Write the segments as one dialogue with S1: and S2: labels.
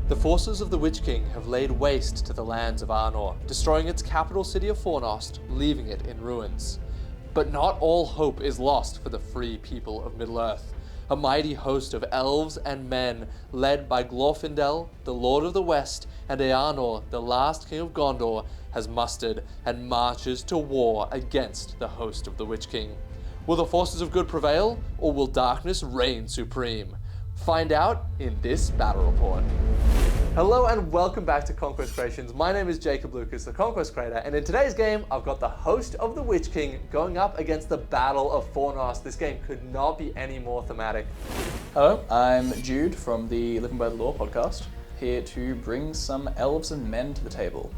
S1: The forces of the Witch King have laid waste to the lands of Arnor, destroying its capital city of Fornost, leaving it in ruins. But not all hope is lost for the free people of Middle-earth. A mighty host of elves and men, led by Glorfindel, the Lord of the West, and Eanor, the last king of Gondor, has mustered and marches to war against the host of the Witch King. Will the forces of good prevail, or will darkness reign supreme? Find out in this battle report. Hello and welcome back to Conquest Creations. My name is Jacob Lucas, the Conquest Creator, and in today's game, I've got the host of the Witch King going up against the Battle of Fornost. This game could not be any more thematic.
S2: Hello, I'm Jude from the Living by the Law podcast, here to bring some elves and men to the table.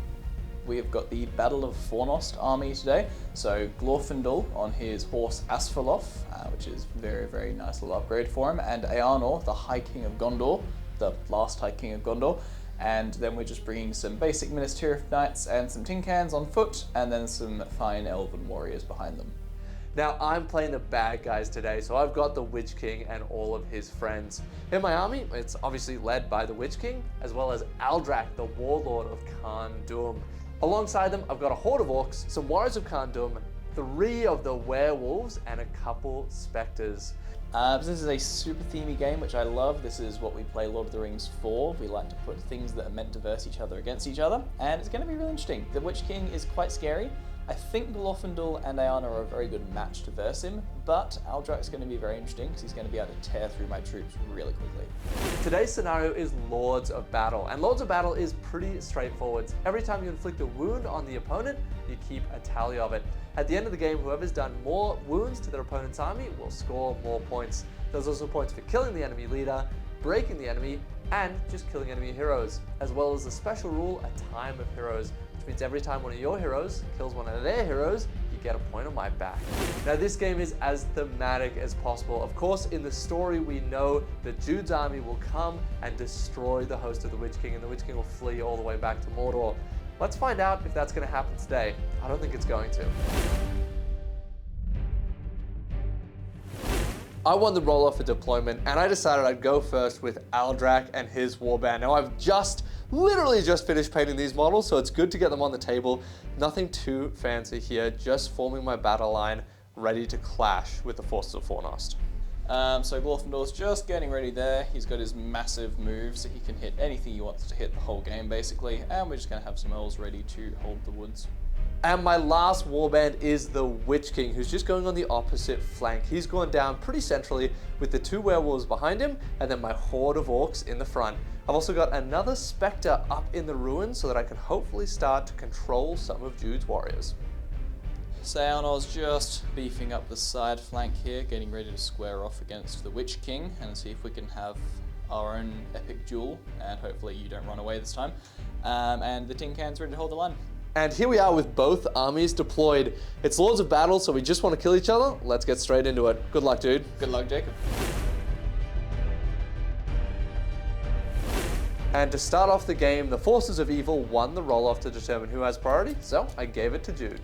S2: We have got the Battle of Fornost army today, so Glorfindel on his horse Asfaloth, which is very nice little upgrade for him, and Eanor, the High King of Gondor, the last High King of Gondor, and then we're just bringing some basic Ministerial Knights and some tin cans on foot, and then some fine elven warriors behind them.
S1: Now, I'm playing the bad guys today, so I've got the Witch King and all of his friends. In my army, it's obviously led by the Witch King, as well as Aldrak, the warlord of Khand Dûm. Alongside them, I've got a horde of orcs, some warriors of Khand Dûm, 3 of the werewolves, and a couple specters.
S2: This is a super themey game, which I love. This is what we play Lord of the Rings for. We like to put things that are meant to verse each other against each other, and it's going to be really interesting. The Witch King is quite scary. I think Glorfindel and Eanor are a very good match to verse him, but Aldrak's going to be very interesting because he's going to be able to tear through my troops really quickly.
S1: Today's scenario is Lords of Battle, and Lords of Battle is pretty straightforward. Every time you inflict a wound on the opponent, you keep a tally of it. At the end of the game, whoever's done more wounds to their opponent's army will score more points. There's also points for killing the enemy leader, breaking the enemy, and just killing enemy heroes, as well as the special rule, a time of heroes, which means every time one of your heroes kills one of their heroes, you get a point on my back. Now, this game is as thematic as possible. Of course, in the story, we know that Jude's army will come and destroy the host of the Witch King, and the Witch King will flee all the way back to Mordor. Let's find out if that's going to happen today. I don't think it's going to. I won the roll-off for deployment, and I decided I'd go first with Aldrak and his warband. Now, I've literally just finished painting these models, so it's good to get them on the table. Nothing too fancy here, just forming my battle line, ready to clash with the forces of Fornost.
S2: So Glorfindel's just getting ready there. He's got his massive move, so he can hit anything he wants to hit the whole game, basically. And we're just going to have some elves ready to hold the woods.
S1: And my last warband is the Witch King, who's just going on the opposite flank. He's gone down pretty centrally with the 2 werewolves behind him, and then my horde of orcs in the front. I've also got another specter up in the ruins so that I can hopefully start to control some of Jude's warriors.
S2: So Eanor's just beefing up the side flank here, getting ready to square off against the Witch King and see if we can have our own epic duel, and hopefully you don't run away this time. And the tin can's ready to hold the line.
S1: And here we are with both armies deployed. It's Lords of Battle, so we just want to kill each other. Let's get straight into it. Good luck, dude.
S2: Good luck, Jacob.
S1: And to start off the game, the forces of evil won the roll-off to determine who has priority, so I gave it to Jude.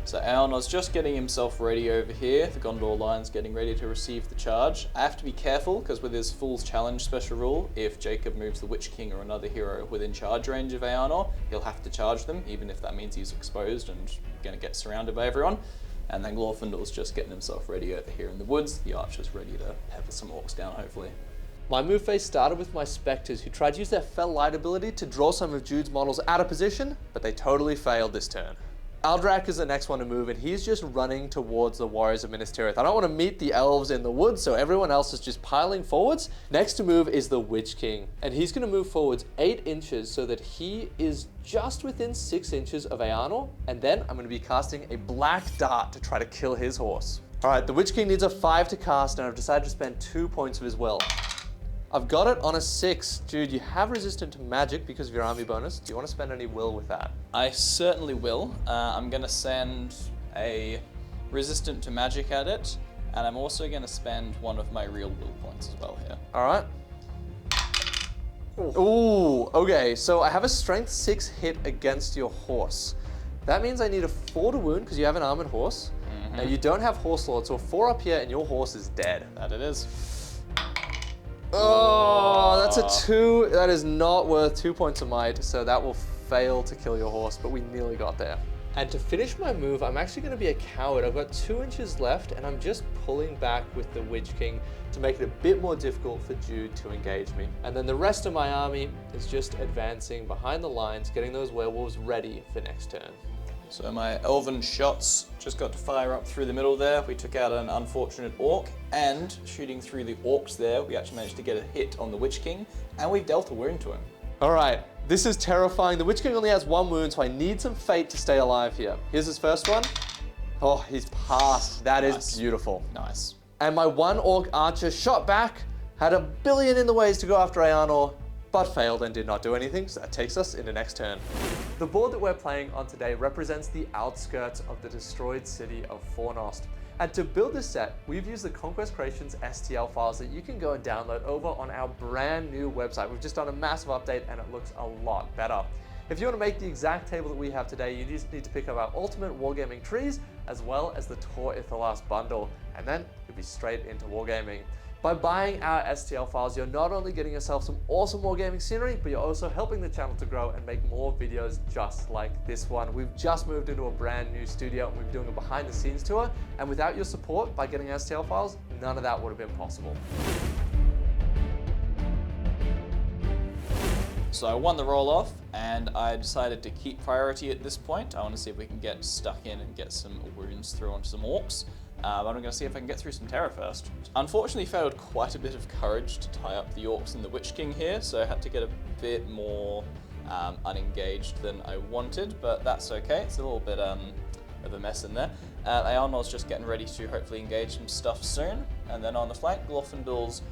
S2: So Eanor's just getting himself ready over here. The Gondor line's getting ready to receive the charge. I have to be careful because with his Fool's Challenge special rule, if Jacob moves the Witch King or another hero within charge range of Eanor, he'll have to charge them, even if that means he's exposed and going to get surrounded by everyone. And then Glorfindel's just getting himself ready over here in the woods. The archer's ready to pepper some orcs down, hopefully.
S1: My move phase started with my specters, who tried to use their Fell Light ability to draw some of Jude's models out of position, but they totally failed this turn. Aldrak is the next one to move, and he's just running towards the warriors of Minas Tirith. I don't want to meet the elves in the woods, so everyone else is just piling forwards. Next to move is the Witch King, and he's going to move forwards 8 inches so that he is just within 6 inches of Eanor, and then I'm going to be casting a black dart to try to kill his horse. All right, the Witch King needs a 5 to cast, and I've decided to spend 2 points of his will. I've got it on a 6. Jude, you have resistant to magic because of your army bonus. Do you want to spend any will with that?
S2: I certainly will. I'm going to send a resistant to magic at it, and I'm also going to spend one of my real will points as well here.
S1: All right. Ooh, okay, so I have a strength 6 hit against your horse. That means I need a 4 to wound because you have an armored horse. Now you don't have horse lord, so a 4 up here and your horse is dead.
S2: That it is.
S1: Oh, that's a 2. That is not worth 2 points of might, so that will fail to kill your horse, but we nearly got there. And to finish my move, I'm actually going to be a coward. I've got 2 inches left, and I'm just pulling back with the Witch King to make it a bit more difficult for Jude to engage me. And then the rest of my army is just advancing behind the lines, getting those werewolves ready for next turn.
S2: So my elven shots just got to fire up through the middle there. We took out an unfortunate orc, and shooting through the orcs there, we actually managed to get a hit on the Witch King, and we've dealt a wound to him.
S1: All right, this is terrifying. The Witch King only has 1 wound, so I need some fate to stay alive here. Here's his first one. Oh, he's passed. That is beautiful.
S2: Nice.
S1: And my 1 orc archer shot back, had a billion in the ways to go after Ayanor, but failed and did not do anything, so that takes us into next turn. The board that we're playing on today represents the outskirts of the destroyed city of Fornost. And to build this set, we've used the Conquest Creations STL files that you can go and download over on our brand new website. We've just done a massive update and it looks a lot better. If you want to make the exact table that we have today, you just need to pick up our Ultimate Wargaming Trees, as well as the Tor Ithalas bundle, and then you'll be straight into Wargaming. By buying our STL files, you're not only getting yourself some awesome wargaming scenery, but you're also helping the channel to grow and make more videos just like this one. We've just moved into a brand new studio and we're doing a behind the scenes tour. And without your support by getting STL files, none of that would have been possible.
S2: So I won the roll-off, and I decided to keep priority at this point. I want to see if we can get stuck in and get some wounds through onto some orcs. I'm going to see if I can get through some terror first. Unfortunately, failed quite a bit of courage to tie up the orcs and the Witch King here, so I had to get a bit more unengaged than I wanted, but that's okay. It's a little bit of a mess in there. Aonor's just getting ready to hopefully engage some stuff soon, and then on the flank, Glorfindel's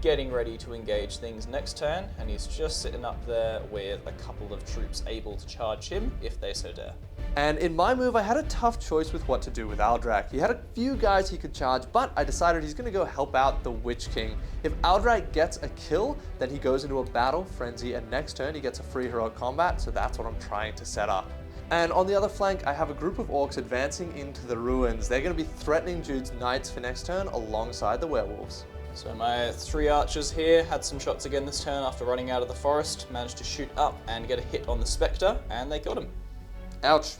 S2: getting ready to engage things next turn, and he's just sitting up there with a couple of troops able to charge him if they so dare.
S1: And in my move, I had a tough choice with what to do with Aldrak. He had a few guys he could charge, but I decided he's going to go help out the Witch King. If Aldrak gets a kill, then he goes into a battle frenzy, and next turn he gets a free heroic combat, so that's what I'm trying to set up. And on the other flank, I have a group of orcs advancing into the ruins. They're going to be threatening Jude's knights for next turn alongside the werewolves.
S2: So my 3 archers here had some shots again this turn after running out of the forest, managed to shoot up and get a hit on the Spectre, and they killed him.
S1: Ouch.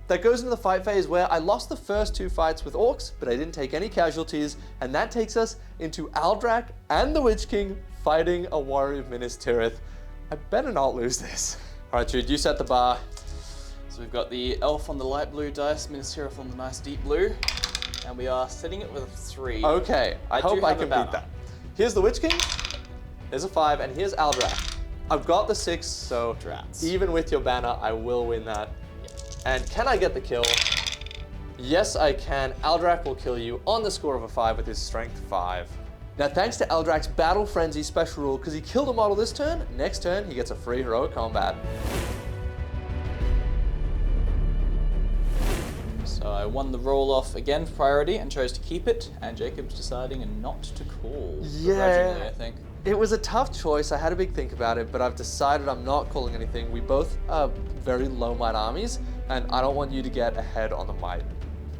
S1: That goes into the fight phase where I lost the first 2 fights with orcs, but I didn't take any casualties, and that takes us into Aldrak and the Witch King fighting a warrior of Minas Tirith. I better not lose this. All right, Jude, you set the bar.
S2: So we've got the elf on the light blue dice, Minas Tirith on the nice deep blue, and we are setting it with a 3.
S1: Okay, I hope I can beat that. Here's the Witch King, there's a 5, and here's Aldrak. I've got the 6, so
S2: Drats.
S1: Even with your banner, I will win that. And can I get the kill? Yes, I can. Aldrak will kill you on the score of a 5 with his strength 5. Now, thanks to Aldrak's Battle Frenzy special rule, because he killed a model this turn, next turn he gets a free heroic combat.
S2: So I won the roll-off again for priority and chose to keep it, and Jacob's deciding not to call. Begrudgingly, I think.
S1: It was a tough choice. I had a big think about it, but I've decided I'm not calling anything. We both are very low might armies, and I don't want you to get ahead on the might.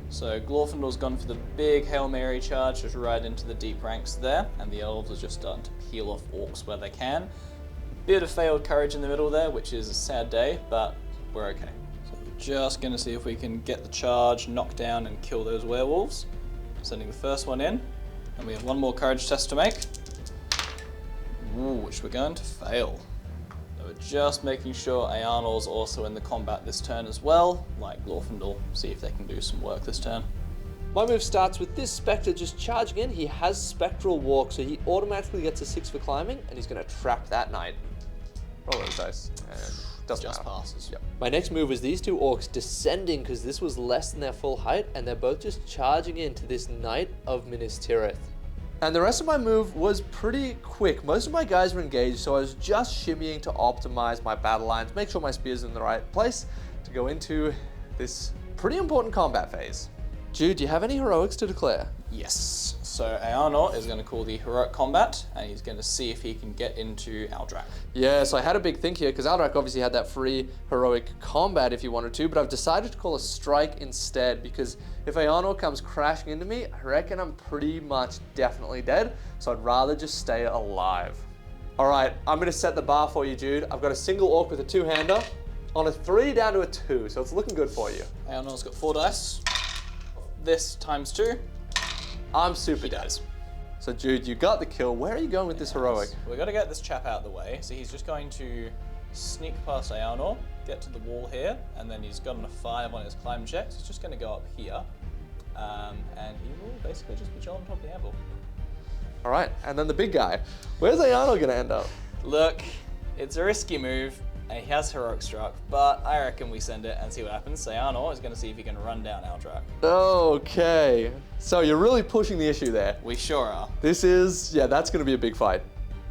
S2: So Glorfindel's gone for the big Hail Mary charge, just right into the deep ranks there, and the elves are just starting to peel off orcs where they can. Bit of failed courage in the middle there, which is a sad day, but we're okay. So we're just going to see if we can get the charge, knock down and kill those werewolves. Sending the first one in, and we have one more courage test to make. Ooh, which we're going to fail. So we're just making sure Aearnor's also in the combat this turn as well, like Glorfindel, see if they can do some work this turn.
S1: My move starts with this Spectre just charging in. He has Spectral Walk, so he automatically gets a 6 for climbing, and he's going to trap that knight. Roll those dice. Doesn't
S2: just
S1: matter.
S2: Passes.
S1: Yep. My next move was these 2 orcs descending, because this was less than their full height, and they're both just charging into this Knight of Minas Tirith. And the rest of my move was pretty quick. Most of my guys were engaged, so I was just shimmying to optimize my battle lines, make sure my spear's in the right place to go into this pretty important combat phase. Jude, do you have any heroics to declare?
S2: Yes. So Aarnor is going to call the heroic combat, and he's going to see if he can get into Aldrak.
S1: Yeah, so I had a big think here, because Aldrak obviously had that free heroic combat if he wanted to, but I've decided to call a strike instead, because if Aarnor comes crashing into me, I reckon I'm pretty much definitely dead, so I'd rather just stay alive. All right, I'm going to set the bar for you, Jude. I've got a single orc with a two-hander, on a 3 down to a 2, so it's looking good for you.
S2: Aarnor's got 4 dice. This times 2.
S1: I'm super
S2: He
S1: dead.
S2: dies.
S1: So Jude, you got the kill. Where are you going with this heroic?
S2: We've got to get this chap out of the way. So he's just going to sneak past Aarnor, get to the wall here, and then he's gotten a 5 on his climb check. So he's just going to go up here, and he will basically just be chilling on top of the anvil.
S1: All right, and then the big guy. Where's Aarnor going to end up?
S2: Look, it's a risky move, and he has heroic struck, but I reckon we send it and see what happens. So Aarnor is going to see if he can run down Aldrak.
S1: Okay, so you're really pushing the issue there.
S2: We sure are.
S1: This is, yeah, that's going to be a big fight.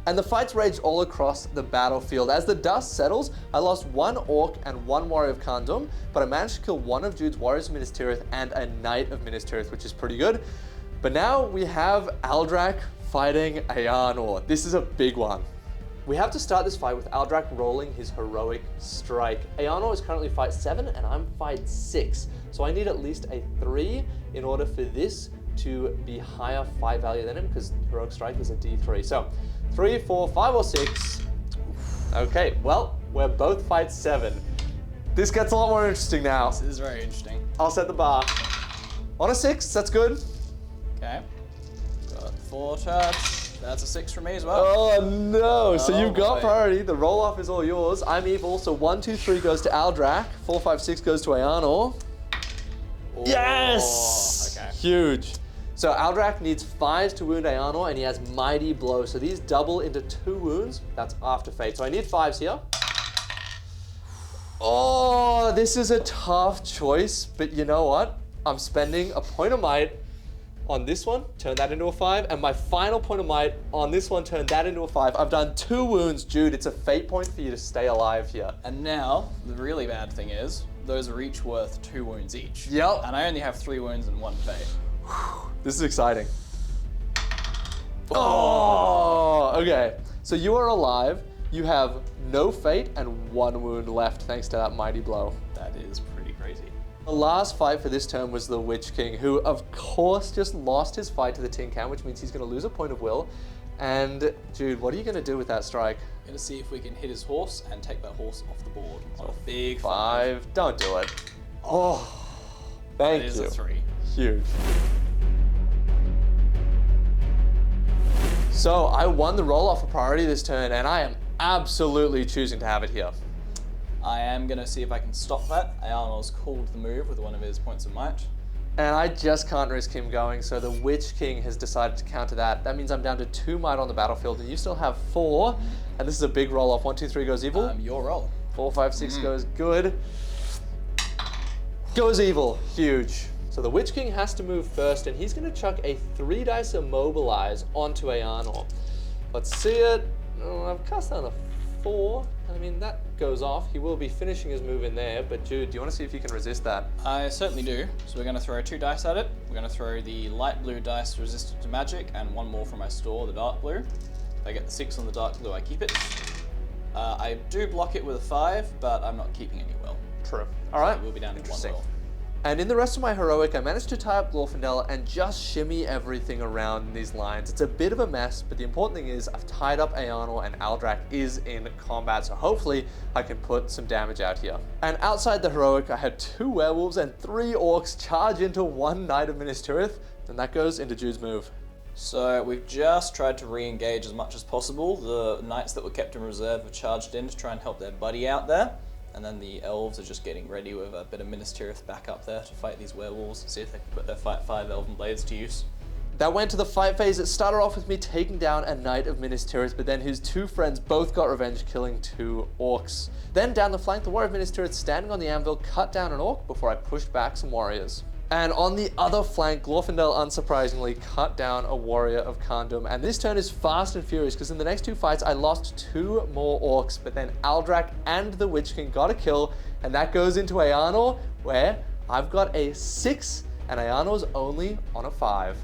S1: And the fights raged all across the battlefield. As the dust settles, I lost 1 orc and 1 warrior of Khandum, but I managed to kill 1 of Jude's warriors of Minas Tirith and a knight of Minas Tirith, which is pretty good. But now we have Aldrak fighting Aarnor. This is a big one. We have to start this fight with Aldrak rolling his heroic strike. Aarnor is currently fight 7 and I'm fight 6. So I need at least a 3 in order for this to be higher fight value than him, because heroic strike is a D3. So 3, 4, 5, or 6. Okay, well, we're both fight 7. This gets a lot more interesting now.
S2: This is very interesting.
S1: I'll set the bar. On a 6, that's good.
S2: Okay. Got 4 turrets. That's a 6 from me as well.
S1: Oh no, so you've got
S2: boy.
S1: priority. The roll off is all yours. I'm evil, so 1, 2, 3 goes to Aldrak. 4, 5, 6 goes to Aarnor.
S2: Oh,
S1: Yes!
S2: Okay.
S1: Huge. So Aldrak needs 5s to wound Aarnor, and he has Mighty Blow. So these double into 2 wounds. That's after fate. So I need 5s here. Oh, this is a tough choice, but you know what? I'm spending a point of might on this one, turn that into a 5, and my final point of might on this one, turn that into a 5. I've done 2 wounds, Jude. It's a fate point for you to stay alive here.
S2: And now, the really bad thing is, those are each worth 2 wounds each.
S1: Yep.
S2: And I only have 3 wounds and 1 fate.
S1: This is exciting. Oh, okay. So you are alive. You have no fate and 1 wound left thanks to that mighty blow.
S2: That is pretty crazy.
S1: The last fight for this turn was the Witch King, who of course just lost his fight to the Tin Can, which means he's going to lose a point of will. And Jude, what are you going to do with that strike?
S2: I'm going to see if we can hit his horse and take that horse off the board. On a big
S1: 5. Don't do it. Oh, thank
S2: That is
S1: you.
S2: a 3.
S1: Huge. So I won the roll off of priority this turn, and I am absolutely choosing to have it here.
S2: I am going to see if I can stop that. Aarnor's called the move with one of his points of might.
S1: And I just can't risk him going, so the Witch King has decided to counter that. That means I'm down to 2 might on the battlefield, and you still have 4. And this is a big roll off. 1, 2, 3 goes evil.
S2: Your roll.
S1: 4, 5, 6 goes good. Goes evil. Huge. So the Witch King has to move first, and he's going to chuck a 3 dice immobilize onto Aarnor. Let's see it. Oh, I've cast down a 4. I mean, that goes off. He will be finishing his move in there, but Jude, do you want to see if you can resist that?
S2: I certainly do. So we're going to throw 2 dice at it. We're going to throw the light blue dice resistant to magic, and 1 more from my store, the dark blue. If I get the 6 on the dark blue, I keep it. I do block it with a 5, but I'm not keeping any will.
S1: True. All right.
S2: So we'll be down to 1
S1: Interesting.
S2: will.
S1: And in the rest of my heroic, I managed to tie up Glorfindel and just shimmy everything around in these lines. It's a bit of a mess, but the important thing is I've tied up Aarnor and Aldrak is in combat, so hopefully I can put some damage out here. And outside the heroic, I had 2 werewolves and 3 orcs charge into 1 knight of Minas Tirith, and that goes into Jude's move.
S2: So we've just tried to re-engage as much as possible. The knights that were kept in reserve have charged in to try and help their buddy out there. And then the elves are just getting ready with a bit of Minas Tirith back up there to fight these werewolves, see if they can put their fight 5 elven blades to use.
S1: That went to the fight phase. It started off with me taking down a knight of Minas Tirith, but then his 2 friends both got revenge, killing 2 orcs. Then down the flank, the warrior of Minas Tirith standing on the anvil cut down an orc before I pushed back some warriors. And on the other flank, Glorfindel unsurprisingly cut down a warrior of Khandum. And this turn is fast and furious because in the next 2 fights, I lost 2 more orcs, but then Aldrak and the Witch King got a kill, and that goes into Aarnor, where I've got a 6 and Aarnor's only on a 5.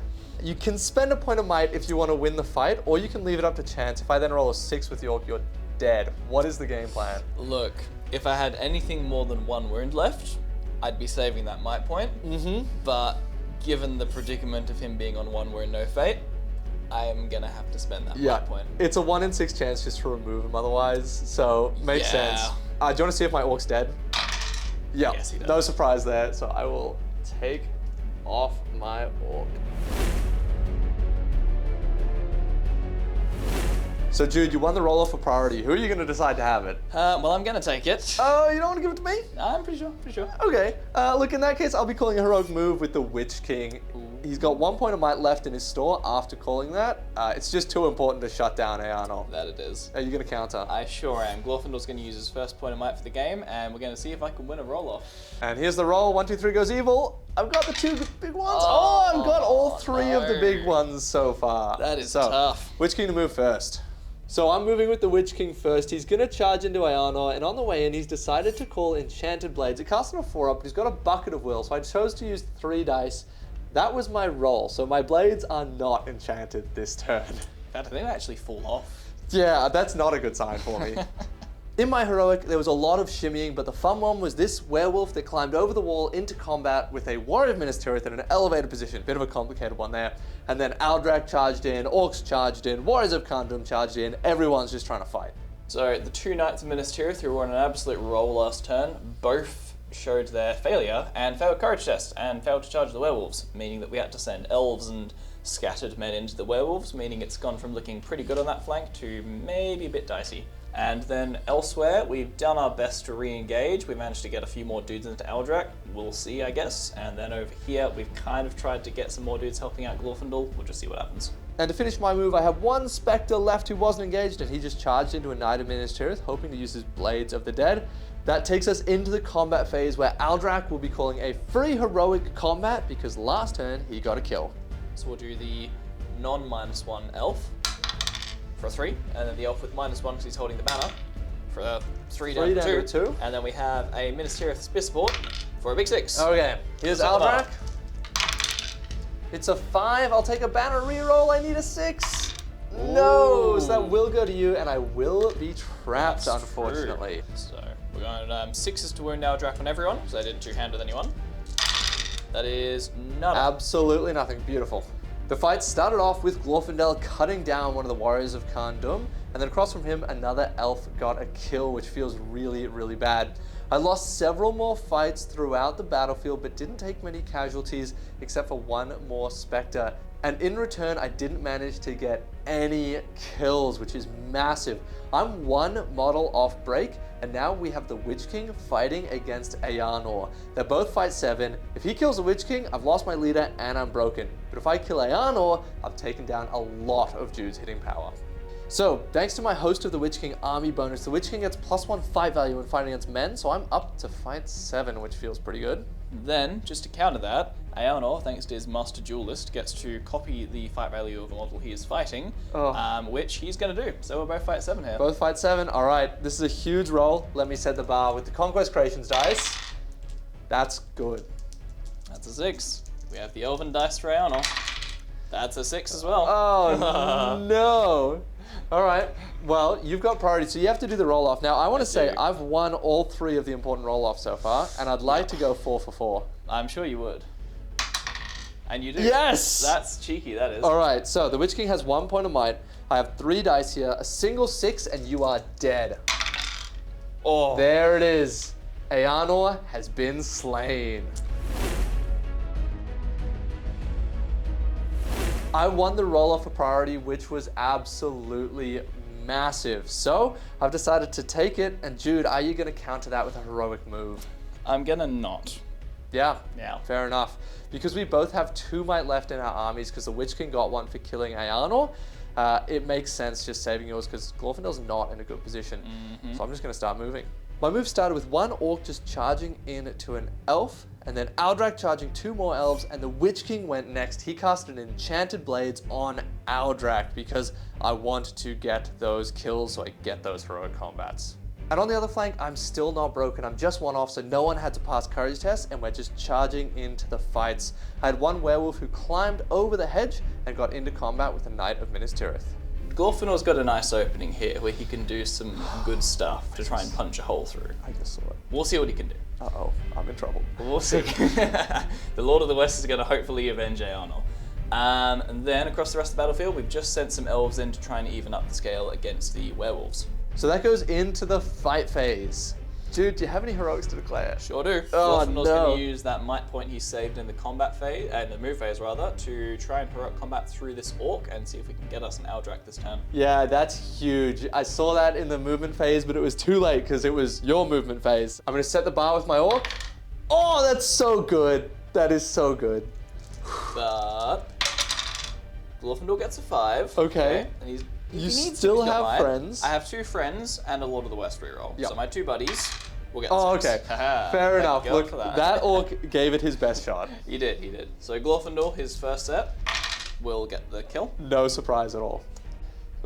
S1: You can spend a point of might if you want to win the fight, or you can leave it up to chance. If I then roll a 6 with the orc, you're dead. What is the game plan?
S2: Look, if I had anything more than 1 wound left, I'd be saving that might point. But given the predicament of him being on 1 wound, no fate, I am gonna have to spend that might point.
S1: It's a 1 in 6 chance just to remove him otherwise, so makes sense. Do you want to see if my orc's dead? Yeah,
S2: Yes, he does.
S1: no surprise there. So I will take off my orc. So Jude, you won the roll-off for priority. Who are you going to decide to have it?
S2: Well, I'm gonna take it.
S1: Oh, you don't want to give it to me?
S2: I'm pretty sure.
S1: Okay. Look, in that case, I'll be calling a heroic move with the Witch King. He's got 1 point of might left in his store after calling that. It's just too important to shut down Earnor.
S2: That it is.
S1: Are you going to counter?
S2: I sure am. Glorfindel's gonna use his first point of might for the game, and we're gonna see if I can win a roll-off.
S1: And here's the roll. 1, 2, 3 goes evil. I've got the 2 big ones. Oh, I've got all 3 of the big ones so far.
S2: That is tough.
S1: Witch King to move first. So I'm moving with the Witch King first. He's going to charge into Earnor, and on the way in, he's decided to call Enchanted Blades. It casts on a 4-up, but he's got a bucket of will, so I chose to use 3 dice. That was my roll, so my blades are not enchanted this turn.
S2: I think they actually fall off.
S1: Yeah, that's not a good sign for me. In my heroic, there was a lot of shimmying, but the fun one was this werewolf that climbed over the wall into combat with a warrior of Minas Tirith in an elevated position. Bit of a complicated one there. And then Aldrak charged in, orcs charged in, warriors of Khandum charged in. Everyone's just trying to fight.
S2: So the 2 knights of Minas Tirith who were on an absolute roll last turn, both showed their failure and failed courage test and failed to charge the werewolves, meaning that we had to send elves and scattered men into the werewolves, meaning it's gone from looking pretty good on that flank to maybe a bit dicey. And then elsewhere, we've done our best to re-engage. We managed to get a few more dudes into Aldrak. We'll see, I guess. And then over here, we've kind of tried to get some more dudes helping out Glorfindel. We'll just see what happens.
S1: And to finish my move, I have 1 Spectre left who wasn't engaged, and he just charged into a Knight of Minas Tirith, hoping to use his Blades of the Dead. That takes us into the combat phase, where Aldrak will be calling a free heroic combat, because last turn, he got a kill.
S2: So we'll do the non-1 elf for a 3, and then the elf with -1 because he's holding the banner for a 3 down to 2. And then we have a Minas Tirith Spear support for a big 6.
S1: Okay, here's Aldrak. It's a 5. I'll take a banner reroll. I need a 6. No, so that will go to you, and I will be trapped,
S2: That's
S1: unfortunately.
S2: true. So we're going 6s to wound Aldrak on everyone, so I didn't two-hand with anyone. That is none.
S1: Absolutely nothing. Beautiful. The fight started off with Glorfindel cutting down one of the warriors of Khandum, and then across from him, another elf got a kill, which feels really, really bad. I lost several more fights throughout the battlefield, but didn't take many casualties except for 1 more Spectre. And in return, I didn't manage to get any kills, which is massive. I'm 1 model off break, and now we have the Witch King fighting against Earnor. They both fight 7. If he kills the Witch King, I've lost my leader and I'm broken. But if I kill Earnor, I've taken down a lot of dudes hitting power. So, thanks to my Host of the Witch King army bonus, the Witch King gets +1 fight value when fighting against men, so I'm up to fight 7, which feels pretty good.
S2: Then, just to counter that, Earnor, thanks to his Master Duelist, gets to copy the fight value of the model he is fighting, which he's going to do. So we'll both fight 7 here.
S1: Both fight 7. All right, this is a huge roll. Let me set the bar with the Conquest Creations dice. That's good.
S2: That's a 6. We have the Elven dice for Earnor. That's a 6 as well.
S1: Oh, no. All right, well, you've got priority, so you have to do the roll-off. Now, I want to say I've won all 3 of the important roll-offs so far, and I'd like to go 4 for 4.
S2: I'm sure you would. And you do.
S1: Yes!
S2: That's cheeky, that is.
S1: All right, so the Witch King has 1 point of might. I have 3 dice here, a single 6, and you are dead.
S2: Oh.
S1: There it is. Earnor has been slain. I won the roll-off for priority, which was absolutely massive. So I've decided to take it, and Jude, are you going to counter that with a heroic move?
S2: I'm gonna not.
S1: Yeah,
S2: Yeah.
S1: fair enough. Because we both have 2 might left in our armies, because the Witch King got 1 for killing Earnor, it makes sense just saving yours, because Glorfindel's not in a good position. So I'm just going to start moving. My move started with 1 orc just charging into an elf, and then Aldrak charging 2 more elves, and the Witch King went next. He cast an Enchanted Blades on Aldrak because I want to get those kills so I get those heroic combats. And on the other flank, I'm still not broken. I'm just 1 off, so no one had to pass courage tests, and we're just charging into the fights. I had 1 werewolf who climbed over the hedge and got into combat with the Knight of Minas Tirith.
S2: Glorfindor's got a nice opening here where he can do some good stuff to try and punch a hole through.
S1: I just saw it.
S2: We'll see what he can do.
S1: Uh-oh, I'm in trouble.
S2: We'll see. The Lord of the West is going to hopefully avenge Earnor. And then across the rest of the battlefield, we've just sent some elves in to try and even up the scale against the werewolves.
S1: So that goes into the fight phase. Dude, do you have any heroics to declare?
S2: Sure do.
S1: Oh,
S2: Glorfindor's
S1: no.
S2: going to use that might point he saved in the combat phase, the move phase rather, to try and heroic combat through this orc and see if we can get us an Aldrak this turn.
S1: Yeah, that's huge. I saw that in the movement phase, but it was too late because it was your movement phase. I'm going to set the bar with my orc. Oh, that's so good. That is so good.
S2: But Glorfindor gets a 5.
S1: Okay.
S2: And he's
S1: You
S2: he needs
S1: still
S2: to get
S1: have
S2: mine.
S1: friends.
S2: I have 2 friends and a Lord of the West reroll.
S1: Yep.
S2: So my 2 buddies will get
S1: Oh,
S2: 6.
S1: okay.
S2: Haha.
S1: Fair
S2: Thank
S1: enough.
S2: God
S1: Look,
S2: for
S1: that orc gave it his best shot.
S2: He did. So Glorfindor, his first set, will get the kill.
S1: No surprise at all.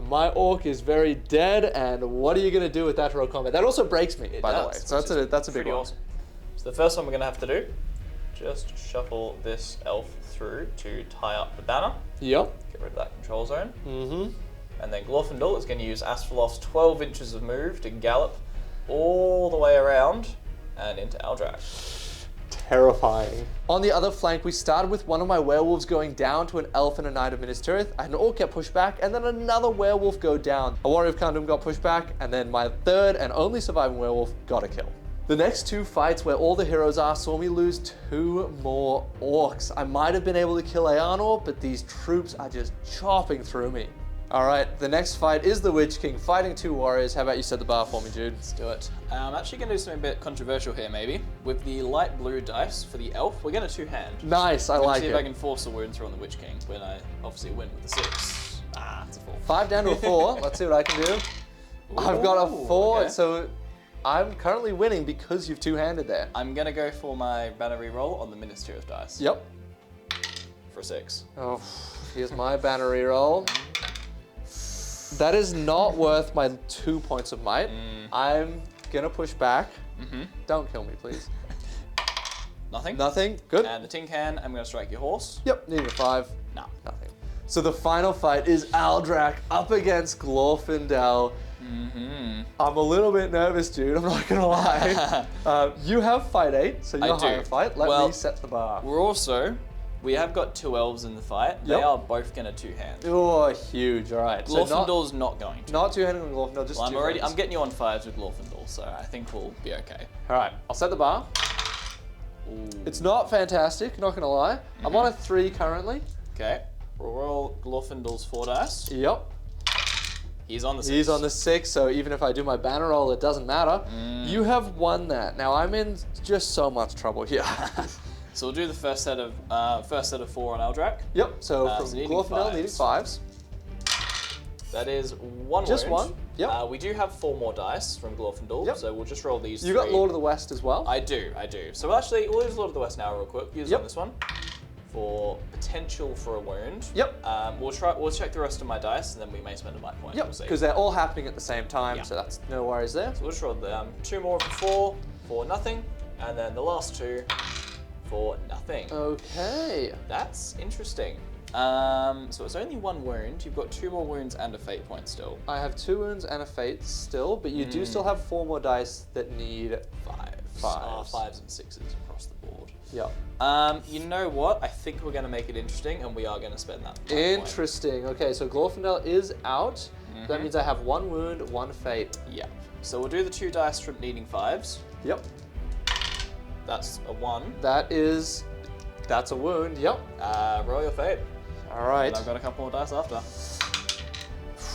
S1: My orc is very dead, and what are you going to do with that heroic combat? That also breaks me, by the way. So that's a big
S2: pretty
S1: one.
S2: awesome. So the first one we're going to have to do, just shuffle this elf through to tie up the banner.
S1: Yep.
S2: Get rid of that control zone.
S1: Mm-hmm.
S2: And then Glorfindor is going to use Asphalof's 12 inches of move to gallop all the way around and into Aldrak.
S1: Terrifying. On the other flank, we started with one of my werewolves going down to an elf and a Knight of Minas Tirith. An orc get pushed back, and then another werewolf go down. A warrior of Khandum got pushed back, and then my third and only surviving werewolf got a kill. The next 2 fights where all the heroes are saw me lose 2 more orcs. I might have been able to kill Earnor, but these troops are just chopping through me. All right, the next fight is the Witch King fighting 2 warriors. How about you set the bar for me, Jude?
S2: Let's do it. I'm actually going to do something a bit controversial here, maybe. With the light blue dice for the elf, we're going to 2-hand.
S1: Nice, I like
S2: See
S1: it.
S2: if I can force a wound through on the Witch King when I obviously win with the 6. Ah, it's a 4.
S1: 5 down to a 4. Let's see what I can do. I've got a 4,
S2: okay.
S1: so I'm currently winning because you've 2-handed there.
S2: I'm going to go for my banner reroll on the Minas Tirith dice.
S1: Yep.
S2: For a 6.
S1: Oh, here's my banner reroll. That is not worth my 2 points of might. I'm gonna push back. Don't kill me, please.
S2: Nothing?
S1: Nothing. Good.
S2: And the tin can, I'm going to strike your horse.
S1: Yep, needing a 5.
S2: No.
S1: Nothing. So the final fight is Aldrak up against Glorfindel. I'm a little bit nervous, dude. I'm not gonna lie. You have fight 8, so you're
S2: I do.
S1: higher fight. Let
S2: Well,
S1: me set the bar.
S2: We have got 2 elves in the fight. They
S1: Yep.
S2: are both going to 2-hand.
S1: Oh, huge. All right. So
S2: Glorfindor's not going to.
S1: not 2-handed on Glorfindel, just
S2: Well,
S1: two
S2: I'm getting you on 5s with Glorfindor, so I think we'll be okay.
S1: All right. I'll set the bar.
S2: Ooh.
S1: It's not fantastic, not gonna lie. I'm on a 3 currently.
S2: Okay. We'll roll Glorfindor's 4 dice.
S1: Yep.
S2: He's on the 6.
S1: He's on the 6, so even if I do my banner roll, it doesn't matter. You have won that. Now I'm in just so much trouble here.
S2: So we'll do the first set of 4 on Aldrak.
S1: Yep. So from
S2: so needing
S1: Glorfindel, needing 5s.
S2: That is 1
S1: Just
S2: wound.
S1: 1? Yep.
S2: We do have 4 more dice from Glorfindor,
S1: Yep.
S2: so we'll just roll these
S1: You
S2: 3.
S1: got Lord of the West as well.
S2: I do. So actually, we'll use Lord of the West now real quick. Use
S1: Yep.
S2: on this one for potential for a wound.
S1: Yep.
S2: We'll check the rest of my dice, and then we may spend a might point.
S1: Yep.
S2: We'll see.
S1: Because they're all happening at the same time,
S2: Yeah.
S1: so that's no worries there.
S2: So we'll just roll 2 more for nothing, and then the last 2 for nothing.
S1: Okay.
S2: That's interesting. So it's only 1 wound. You've got 2 more wounds and a fate point still.
S1: I have 2 wounds and a fate still, but you do still have 4 more dice that need
S2: 5s.
S1: Fives.
S2: 5s and 6s across the board.
S1: Yep.
S2: You know what? I think we're going to make it interesting, and we are going to spend that. might point.
S1: Interesting. Okay, so Glorfindel is out. That means I have 1 wound, 1 fate.
S2: Yep. So we'll do the 2 dice from needing 5s.
S1: Yep.
S2: That's a 1.
S1: That's a wound. Yep.
S2: Roll your fate.
S1: All right.
S2: And I've got a couple more dice after.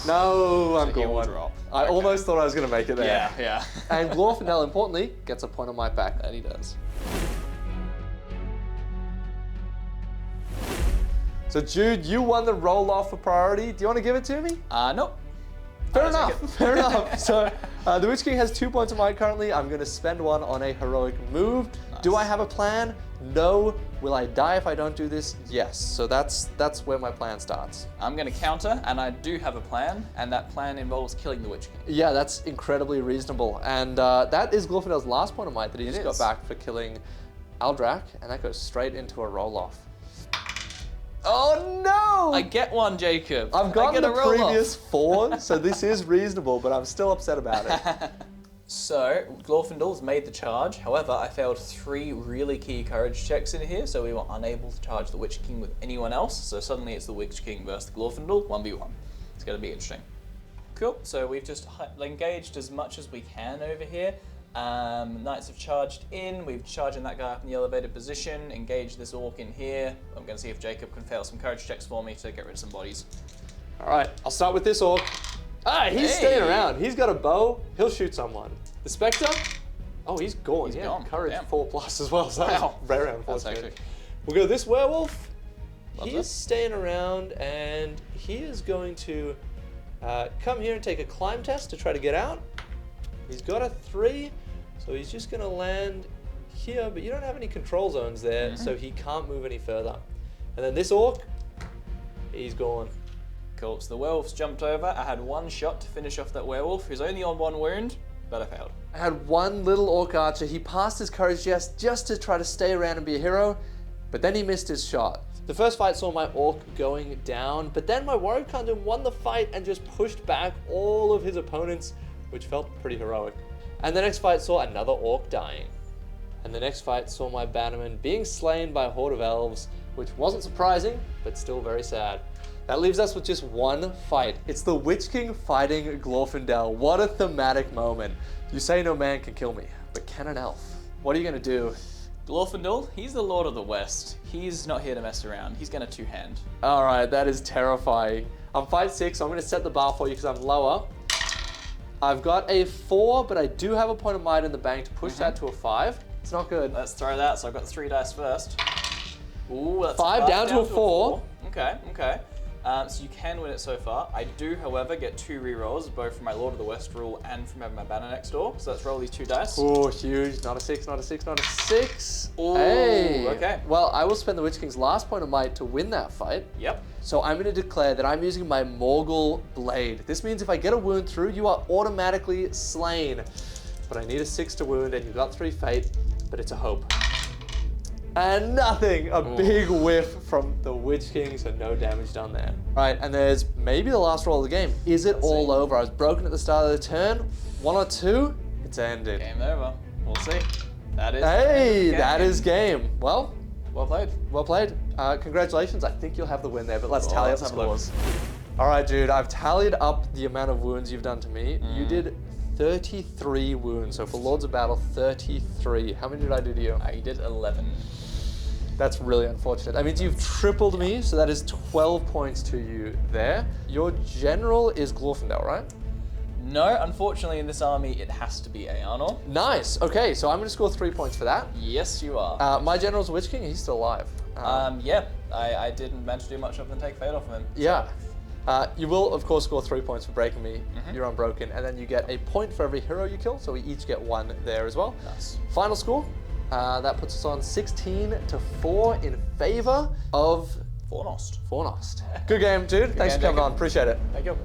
S1: No, I'm
S2: So he will
S1: going.
S2: drop.
S1: I
S2: Okay.
S1: almost thought I was going to make it there.
S2: Yeah.
S1: And Glorfindel, importantly, gets a point on my back.
S2: That he does.
S1: So Jude, you won the roll-off for priority. Do you want to give it to me?
S2: Nope.
S1: Fair
S2: I'll take
S1: enough.
S2: it.
S1: Fair enough. So the Witch King has 2 points of might currently. I'm going to spend 1 on a heroic move.
S2: Nice.
S1: Do I have a plan? No. Will I die if I don't do this? Yes. So that's where my plan starts.
S2: I'm going to counter, and I do have a plan, and that plan involves killing the Witch King.
S1: Yeah, that's incredibly reasonable. And that is Glorfindel's last point of might that he just got
S2: is.
S1: back for killing Aldrak, and that goes straight into a roll-off. Oh no!
S2: I get one, Jacob.
S1: I've gotten the previous
S2: off.
S1: 4, so this is reasonable, but I'm still upset about it.
S2: So, Glorfindel's made the charge. However, I failed 3 really key courage checks in here, so we were unable to charge the Witch King with anyone else. So suddenly it's the Witch King versus the Glorfindel, 1v1. It's going to be interesting. Cool, so we've just engaged as much as we can over here. Knights have charged in, we've charging that guy up in the elevated position, engaged this orc in here. I'm going to see if Jacob can fail some courage checks for me to get rid of some bodies.
S1: Alright, I'll start with this orc. Ah, he's staying around. He's got a bow, he'll shoot someone. The Spectre? Oh, he's gone.
S2: He's gone.
S1: Courage
S2: Damn.
S1: 4+ as well, so that was very unfortunate.
S2: hectic.
S1: We'll go this werewolf.
S2: Love
S1: He's
S2: this.
S1: staying around and he is going to come here and take a climb test to try to get out. He's got a 3, so he's just going to land here, but you don't have any control zones there, so he can't move any further. And then this orc, he's gone.
S2: Cool, so the werewolf's jumped over. I had 1 shot to finish off that werewolf, who's only on 1 wound, but I failed.
S1: I had one little orc archer. He passed his courage just to try to stay around and be a hero, but then he missed his shot. The first fight saw my orc going down, but then my warrior Khandun won the fight and just pushed back all of his opponents, which felt pretty heroic. And the next fight saw another orc dying. And the next fight saw my bannerman being slain by a horde of elves, which wasn't surprising, but still very sad. That leaves us with just 1 fight. It's the Witch King fighting Glorfindel. What a thematic moment. You say no man can kill me, but can an elf? What are you gonna do?
S2: Glorfindel, he's the Lord of the West. He's not here to mess around. He's gonna 2-hand.
S1: All right, that is terrifying. I'm fight 6, so I'm gonna set the bar for you because I'm lower. I've got a 4, but I do have a point of might in the bank to push that to a 5. It's not good.
S2: Let's throw that. So I've got 3 dice first. Ooh, that's
S1: 5 down to a 4.
S2: Okay, okay. So you can win it so far. I do, however, get 2 rerolls, both from my Lord of the West rule and from having my banner next door. So let's roll these 2 dice.
S1: Oh, huge. Not a 6, not a 6, not a 6.
S2: Ooh,
S1: hey.
S2: okay.
S1: Well, I will spend the Witch King's last point of might to win that fight.
S2: Yep.
S1: So I'm going to declare that I'm using my Morgul Blade. This means if I get a wound through, you are automatically slain. But I need a 6 to wound, and you got 3 fate, but it's a hope. And nothing, a big whiff from the Witch King, so no damage done there. Right, and there's maybe the last roll of the game. Is it all over? I was broken at the start of the turn. 1 or 2, it's ended.
S2: Game over. We'll see. That is.
S1: Hey, that is game. Well,
S2: well played.
S1: well played. Congratulations. I think you'll have the win there, but let's tally up the
S2: let's have a look.
S1: scores. All right, dude, I've tallied up the amount of wounds you've done to me. You did 33 wounds. So for Lords of Battle, 33. How many did I do to you?
S2: I did 11.
S1: That's really unfortunate. That means you've tripled me, so that is 12 points to you there. Your general is Glorfindel, right?
S2: No, unfortunately in this army it has to be Eanor.
S1: Nice. Okay, so I'm going to score 3 points for that.
S2: Yes, you are.
S1: My general's a Witch King. He's still alive.
S2: Yeah, I didn't manage to do much other than take fate off of him.
S1: Yeah. You will, of course, score 3 points for breaking me. You're unbroken. And then you get a point for every hero you kill, so we each get 1 there as well.
S2: Nice.
S1: Final score. That puts us on 16-4 in favor of
S2: Fornost.
S1: Fornost. Good game, dude. Thanks for
S2: game,
S1: coming
S2: Jacob.
S1: on. Appreciate it.
S2: Thank you.